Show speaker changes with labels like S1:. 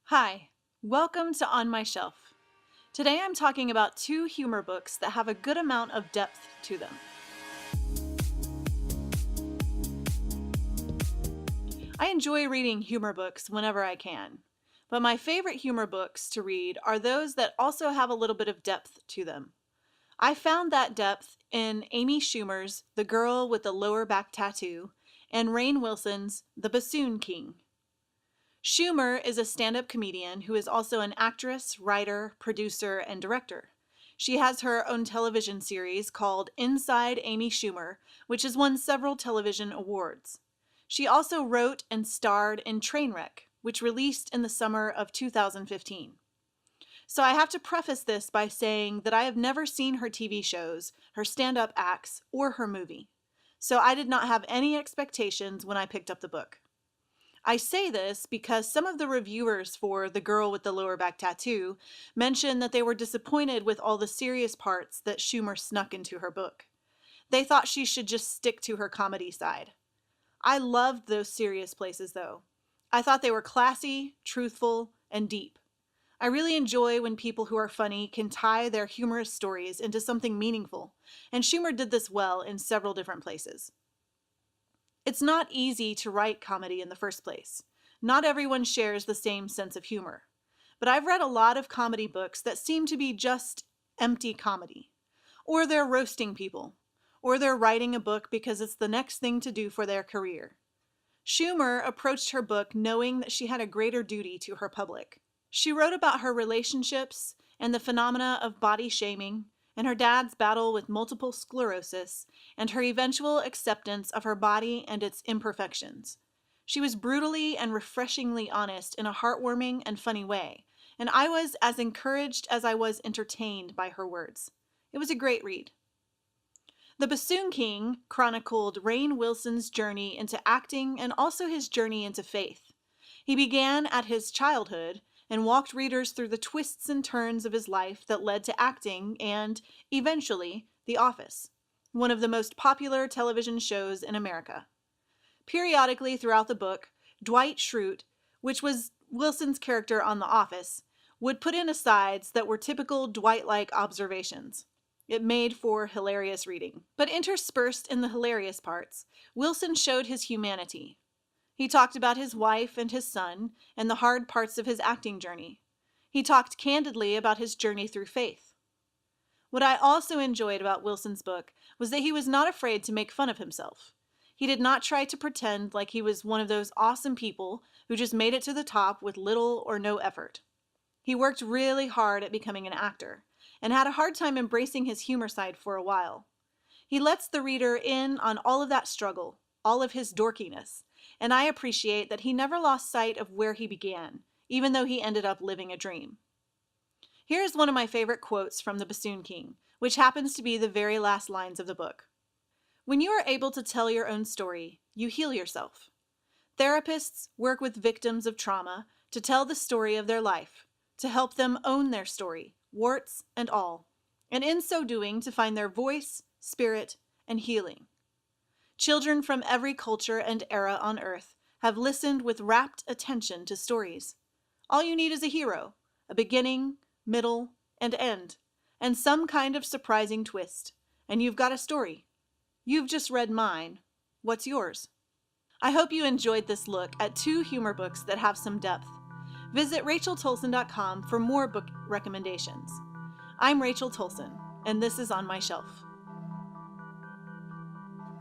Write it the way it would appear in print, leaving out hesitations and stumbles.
S1: Hi, welcome to On My Shelf. Today I'm talking about two humor books that have a good amount of depth to them. I enjoy reading humor books whenever I can, but my favorite humor books to read are those that also have a little bit of depth to them. I found that depth in Amy Schumer's The Girl with the Lower Back Tattoo and Rainn Wilson's The Bassoon King. Schumer is a stand-up comedian who is also an actress, writer, producer, and director. She has her own television series called Inside Amy Schumer, which has won several television awards. She also wrote and starred in Trainwreck, which released in the summer of 2015. So I have to preface this by saying that I have never seen her TV shows, her stand-up acts, or her movie. So I did not have any expectations when I picked up the book. I say this because some of the reviewers for The Girl with the Lower Back Tattoo mentioned that they were disappointed with all the serious parts that Schumer snuck into her book. They thought she should just stick to her comedy side. I loved those serious places though. I thought they were classy, truthful, and deep. I really enjoy when people who are funny can tie their humorous stories into something meaningful, and Schumer did this well in several different places. It's not easy to write comedy in the first place. Not everyone shares the same sense of humor. But I've read a lot of comedy books that seem to be just empty comedy. Or they're roasting people. Or they're writing a book because it's the next thing to do for their career. Schumer approached her book knowing that she had a greater duty to her public. She wrote about her relationships and the phenomena of body shaming, and her dad's battle with multiple sclerosis, and her eventual acceptance of her body and its imperfections. She was brutally and refreshingly honest in a heartwarming and funny way, and I was as encouraged as I was entertained by her words. It was a great read. The Bassoon King chronicled Rainn Wilson's journey into acting and also his journey into faith. He began at his childhood and walked readers through the twists and turns of his life that led to acting and, eventually, The Office, one of the most popular television shows in America. Periodically throughout the book, Dwight Schrute, which was Wilson's character on The Office, would put in asides that were typical Dwight-like observations. It made for hilarious reading. But interspersed in the hilarious parts, Wilson showed his humanity. He talked about his wife and his son and the hard parts of his acting journey. He talked candidly about his journey through faith. What I also enjoyed about Wilson's book was that he was not afraid to make fun of himself. He did not try to pretend like he was one of those awesome people who just made it to the top with little or no effort. He worked really hard at becoming an actor and had a hard time embracing his humor side for a while. He lets the reader in on all of that struggle, all of his dorkiness, and I appreciate that he never lost sight of where he began, even though he ended up living a dream. Here's one of my favorite quotes from The Bassoon King, which happens to be the very last lines of the book. When you are able to tell your own story, you heal yourself. Therapists work with victims of trauma to tell the story of their life, to help them own their story, warts and all, and in so doing to find their voice, spirit, and healing. Children from every culture and era on Earth have listened with rapt attention to stories. All you need is a hero, a beginning, middle, and end, and some kind of surprising twist, and you've got a story. You've just read mine. What's yours? I hope you enjoyed this look at two humor books that have some depth. Visit racheltolson.com for more book recommendations. I'm Rachel Tolson, and this is On My Shelf.